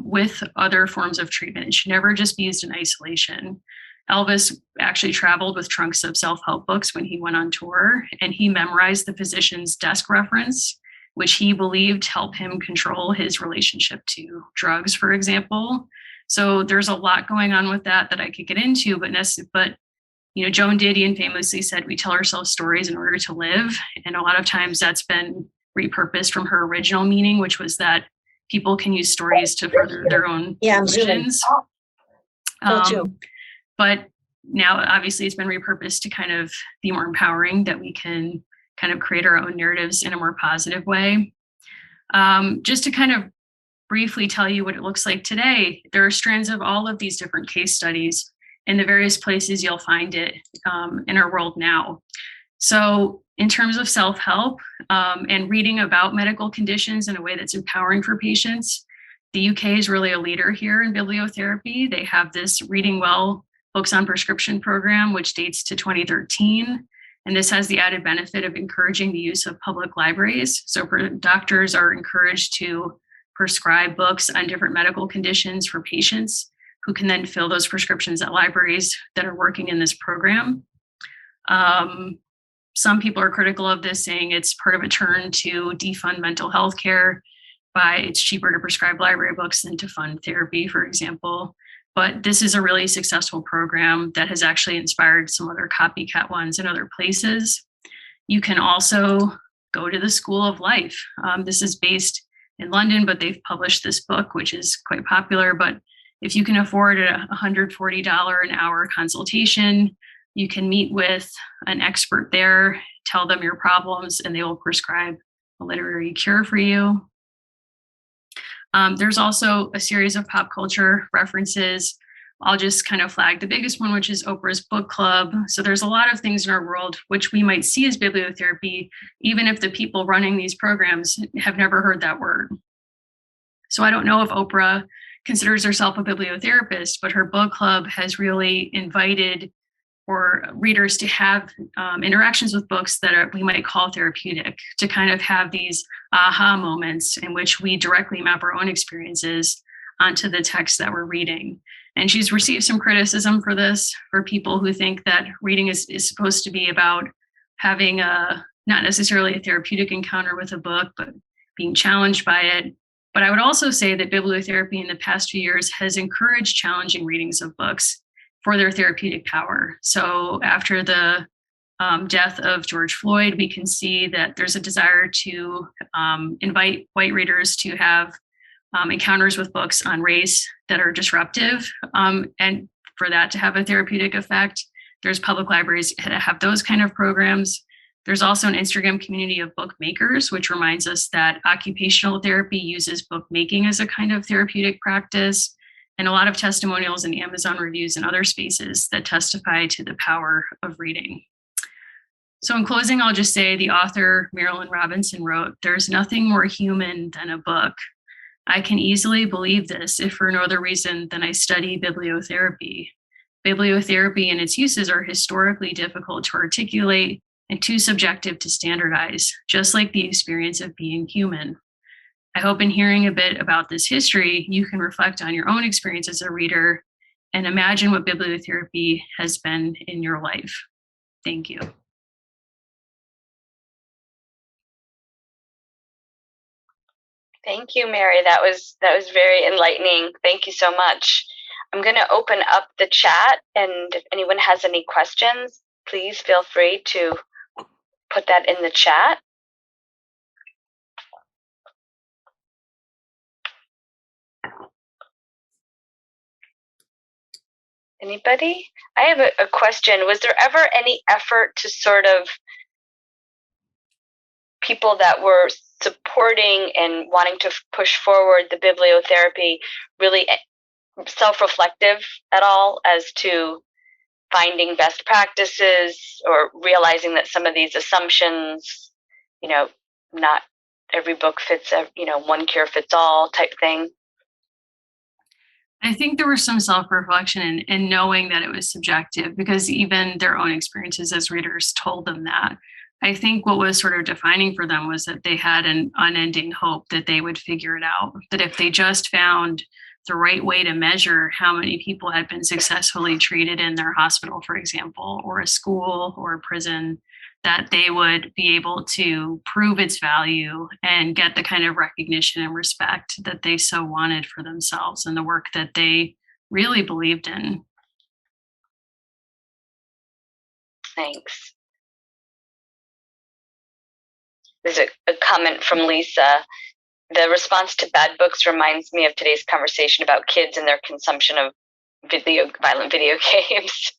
with other forms of treatment. It should never just be used in isolation. Elvis actually traveled with trunks of self-help books when he went on tour, and he memorized the physician's desk reference which he believed helped him control his relationship to drugs, for example. So there's a lot going on with that I could get into, but Joan Didion famously said, "We tell ourselves stories in order to live." And a lot of times that's been repurposed from her original meaning, which was that people can use stories to further their own conclusions. But now obviously it's been repurposed to kind of be more empowering, that we can kind of create our own narratives in a more positive way. Just to kind of briefly tell you what it looks like today, there are strands of all of these different case studies in the various places you'll find it in our world now. So in terms of self-help and reading about medical conditions in a way that's empowering for patients, the UK is really a leader here in bibliotherapy. They have this Reading Well Books on Prescription program, which dates to 2013. And this has the added benefit of encouraging the use of public libraries. So doctors are encouraged to prescribe books on different medical conditions for patients, who can then fill those prescriptions at libraries that are working in this program. Some people are critical of this, saying it's part of a turn to defund mental health care by it's cheaper to prescribe library books than to fund therapy, for example. But this is a really successful program that has actually inspired some other copycat ones in other places. You can also go to the School of Life. This is based in London, but they've published this book, which is quite popular. But if you can afford a $140 an hour consultation, you can meet with an expert there, tell them your problems, and they will prescribe a literary cure for you. There's also a series of pop culture references. I'll just kind of flag the biggest one, which is Oprah's book club. So there's a lot of things in our world which we might see as bibliotherapy, even if the people running these programs have never heard that word. So I don't know if Oprah considers herself a bibliotherapist, but her book club has really invited for readers to have interactions with books that we might call therapeutic, to kind of have these aha moments in which we directly map our own experiences onto the text that we're reading. And she's received some criticism for this, for people who think that reading is supposed to be about having not necessarily a therapeutic encounter with a book, but being challenged by it. But I would also say that bibliotherapy in the past few years has encouraged challenging readings of books for their therapeutic power. So after the death of George Floyd, we can see that there's a desire to invite white readers to have encounters with books on race that are disruptive, and for that to have a therapeutic effect. There's public libraries that have those kind of programs. There's also an Instagram community of bookmakers, which reminds us that occupational therapy uses bookmaking as a kind of therapeutic practice, and a lot of testimonials and Amazon reviews and other spaces that testify to the power of reading. So in closing, I'll just say the author Marilynne Robinson wrote, "There's nothing more human than a book. I can easily believe this if for no other reason than I study bibliotherapy. Bibliotherapy and its uses are historically difficult to articulate and too subjective to standardize, just like the experience of being human. I hope in hearing a bit about this history, you can reflect on your own experience as a reader and imagine what bibliotherapy has been in your life." Thank you. Thank you, Mary. That was very enlightening. Thank you so much. I'm going to open up the chat, and if anyone has any questions, please feel free to put that in the chat. Anybody? I have a question. Was there ever any effort to sort of people that were supporting and wanting to push forward the bibliotherapy really self-reflective at all as to finding best practices or realizing that some of these assumptions, not every book fits, one cure fits all type thing? I think there was some self-reflection in knowing that it was subjective, because even their own experiences as readers told them that. I think what was sort of defining for them was that they had an unending hope that they would figure it out, that if they just found the right way to measure how many people had been successfully treated in their hospital, for example, or a school or a prison, that they would be able to prove its value and get the kind of recognition and respect that they so wanted for themselves and the work that they really believed in. Thanks. There's a comment from Lisa. The response to bad books reminds me of today's conversation about kids and their consumption of violent video games.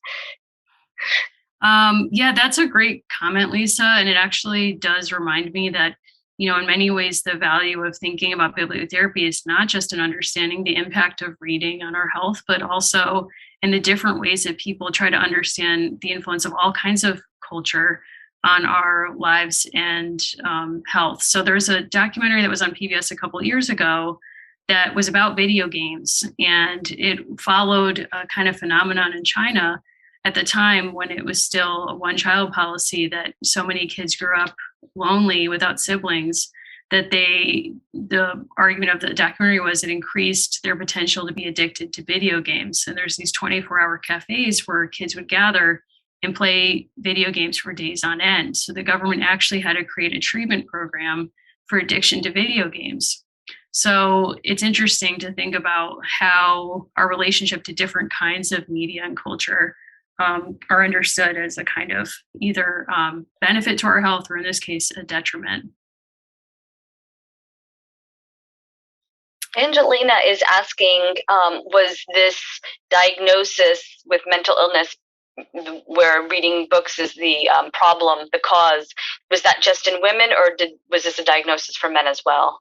Yeah, that's a great comment, Lisa. And it actually does remind me that, in many ways, the value of thinking about bibliotherapy is not just in understanding the impact of reading on our health, but also in the different ways that people try to understand the influence of all kinds of culture on our lives and health. So there's a documentary that was on PBS a couple of years ago that was about video games, and it followed a kind of phenomenon in China at the time when it was still a one-child policy, that so many kids grew up lonely without siblings, that the argument of the documentary was it increased their potential to be addicted to video games. And there's these 24-hour cafes where kids would gather and play video games for days on end. So the government actually had to create a treatment program for addiction to video games. So it's interesting to think about how our relationship to different kinds of media and culture are understood as a kind of either benefit to our health, or in this case, a detriment. Angelina is asking, was this diagnosis with mental illness where reading books is the problem, the cause, was that just in women, or was this a diagnosis for men as well?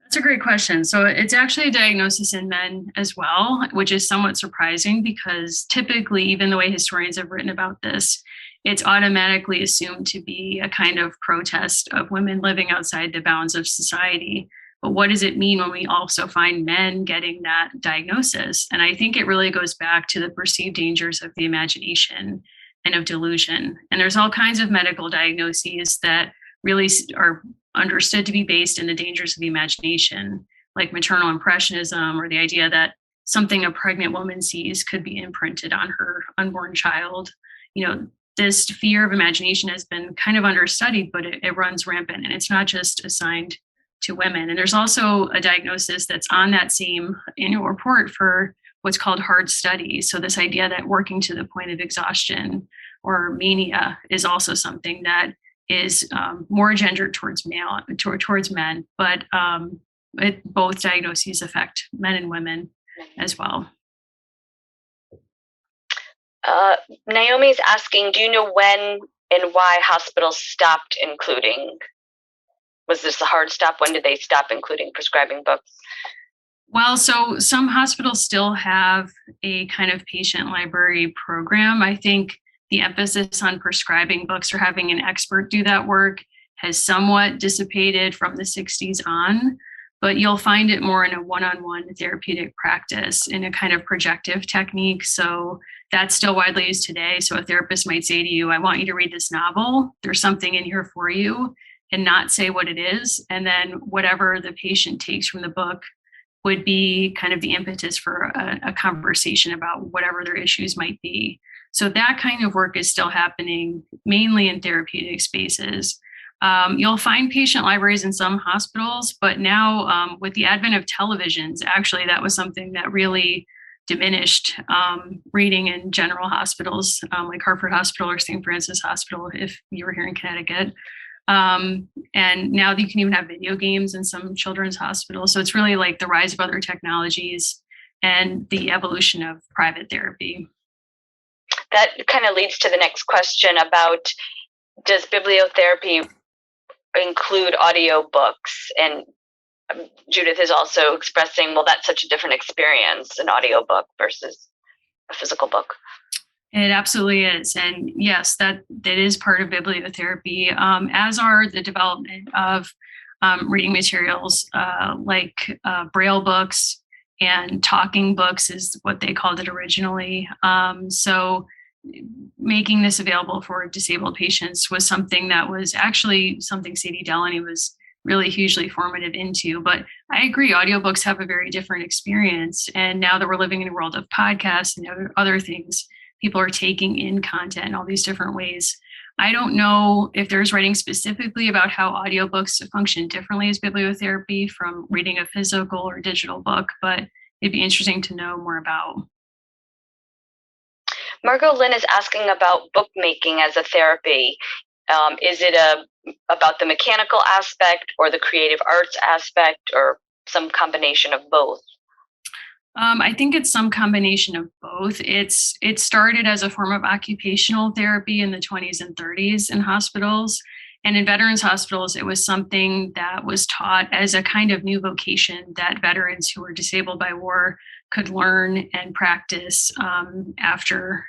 That's a great question. So it's actually a diagnosis in men as well, which is somewhat surprising because typically, even the way historians have written about this, it's automatically assumed to be a kind of protest of women living outside the bounds of society. But what does it mean when we also find men getting that diagnosis? And I think it really goes back to the perceived dangers of the imagination and of delusion. And there's all kinds of medical diagnoses that really are understood to be based in the dangers of the imagination, like maternal impressionism, or the idea that something a pregnant woman sees could be imprinted on her unborn child. This fear of imagination has been kind of understudied, but it runs rampant, and it's not just assigned to women. And there's also a diagnosis that's on that same annual report for what's called hard studies. So this idea that working to the point of exhaustion or mania is also something that is more gendered towards men, but both diagnoses affect men and women as well. Naomi's asking, do you know when and why hospitals stopped including? Was this a hard stop? When did they stop including prescribing books? Well, so some hospitals still have a kind of patient library program. I think the emphasis on prescribing books or having an expert do that work has somewhat dissipated from the 60s on, but you'll find it more in a one-on-one therapeutic practice in a kind of projective technique. So that's still widely used today. So a therapist might say to you, I want you to read this novel. There's something in here for you, and not say what it is. And then whatever the patient takes from the book would be kind of the impetus for a conversation about whatever their issues might be. So that kind of work is still happening mainly in therapeutic spaces. You'll find patient libraries in some hospitals, but now with the advent of televisions, actually that was something that really diminished reading in general hospitals like Hartford Hospital or St. Francis Hospital, if you were here in Connecticut. And now you can even have video games in some children's hospitals. So it's really like the rise of other technologies and the evolution of private therapy. That kind of leads to the next question about, does bibliotherapy include audiobooks? And Judith is also expressing, well, that's such a different experience, an audiobook versus a physical book. It absolutely is. And yes, that is part of bibliotherapy, as are the development of reading materials like Braille books, and talking books is what they called it originally. So making this available for disabled patients was something that was actually something Sadie Delaney was really hugely formative into. But I agree, audiobooks have a very different experience. And now that we're living in a world of podcasts and other things, people are taking in content in all these different ways. I don't know if there's writing specifically about how audiobooks function differently as bibliotherapy from reading a physical or digital book, but it'd be interesting to know more about. Margot Lynn is asking about bookmaking as a therapy. Is it about the mechanical aspect or the creative arts aspect or some combination of both? I think it's some combination of both. It started as a form of occupational therapy in the 20s and 30s in hospitals. And in veterans hospitals, it was something that was taught as a kind of new vocation that veterans who were disabled by war could learn and practice after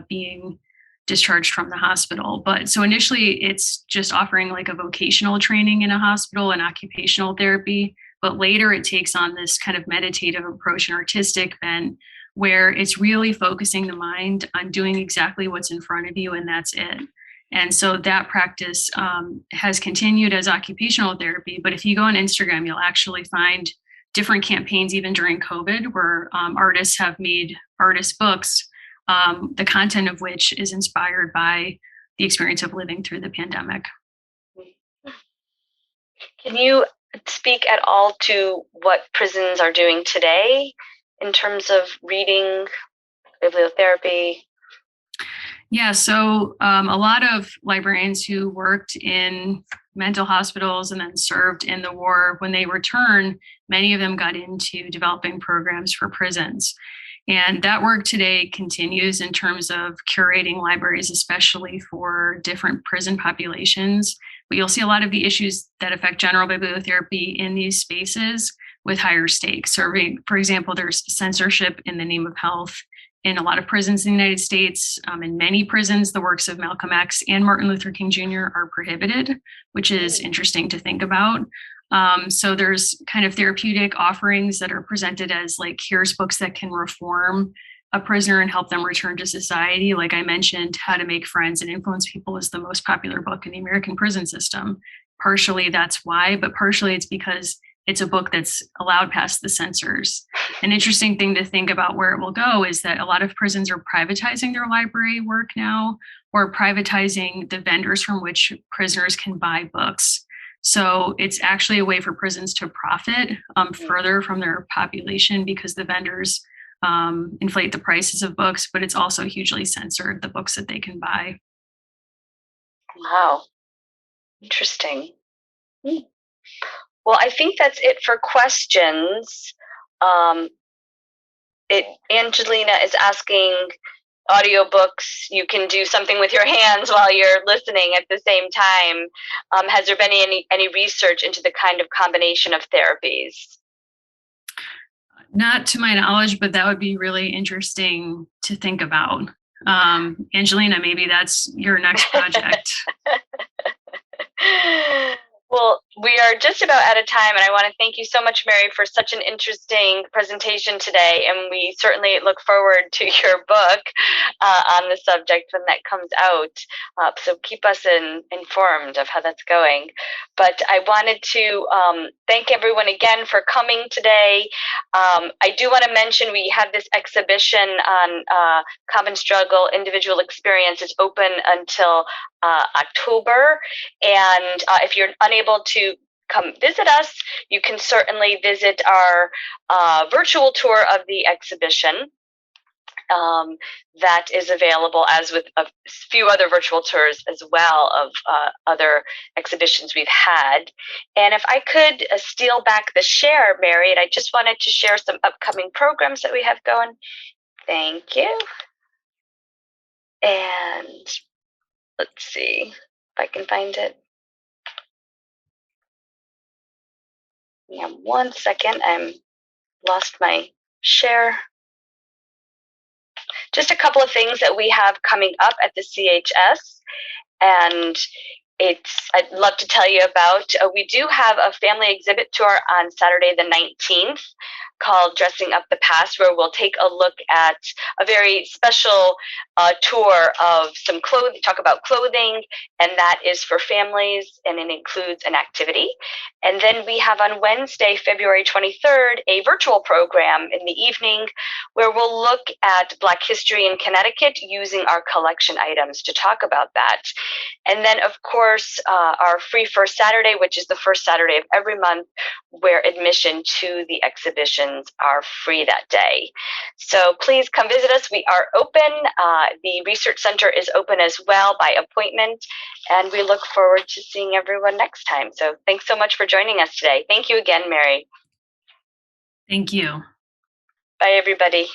being discharged from the hospital. But so initially, it's just offering like a vocational training in a hospital and occupational therapy. But later, it takes on this kind of meditative approach and artistic bent where it's really focusing the mind on doing exactly what's in front of you, and that's it. And so that practice has continued as occupational therapy. But if you go on Instagram, you'll actually find different campaigns, even during COVID, where artists have made artist books, the content of which is inspired by the experience of living through the pandemic. Can you speak at all to what prisons are doing today in terms of reading, bibliotherapy? Yeah, so a lot of librarians who worked in mental hospitals and then served in the war, when they return, many of them got into developing programs for prisons. And that work today continues in terms of curating libraries, especially for different prison populations. But you'll see a lot of the issues that affect general bibliotherapy in these spaces with higher stakes. So, for example, there's censorship in the name of health in a lot of prisons in the United States. In many prisons, the works of Malcolm X and Martin Luther King Jr. are prohibited, which is interesting to think about. So there's kind of therapeutic offerings that are presented as like, here's books that can reform a prisoner and help them return to society. Like I mentioned, How to Make Friends and Influence People is the most popular book in the American prison system. Partially that's why, but partially it's because it's a book that's allowed past the censors. An interesting thing to think about where it will go is that a lot of prisons are privatizing their library work now, or privatizing the vendors from which prisoners can buy books. So it's actually a way for prisons to profit further from their population because the vendors inflate the prices of books, but it's also hugely censored, the books that they can buy. Wow. Interesting. Well, I think that's it for questions. Angelina is asking, audiobooks, you can do something with your hands while you're listening at the same time. Has there been any research into the kind of combination of therapies? Not to my knowledge, but that would be really interesting to think about. Angelina, maybe that's your next project. Well, we are just about out of time, and I want to thank you so much, Mary, for such an interesting presentation today. And we certainly look forward to your book on the subject when that comes out. So keep us informed of how that's going. But I wanted to thank everyone again for coming today. I do want to mention we have this exhibition on common struggle, individual experience. It's open until October. And if you're unable to come visit us, you can certainly visit our virtual tour of the exhibition that is available, as with a few other virtual tours as well of other exhibitions we've had. And if I could steal back the share, Mary, and I just wanted to share some upcoming programs that we have going. Thank you. And let's see if I can find it. Yeah, 1 second. I'm lost my share. Just a couple of things that we have coming up at the CHS. And I'd love to tell you about. We do have a family exhibit tour on Saturday the 19th called Dressing Up the Past, where we'll take a look at a very special tour of some clothing, talk about clothing, and that is for families, and it includes an activity. And then we have on Wednesday, February 23rd, a virtual program in the evening where we'll look at Black history in Connecticut using our collection items to talk about that. And then, of course, our free first Saturday, which is the first Saturday of every month, where admission to the exhibitions are free that day. So please come visit us. We are open. The Research Center is open as well by appointment, and we look forward to seeing everyone next time. So thanks so much for joining us today. Thank you again, Mary. Thank you. Bye, everybody.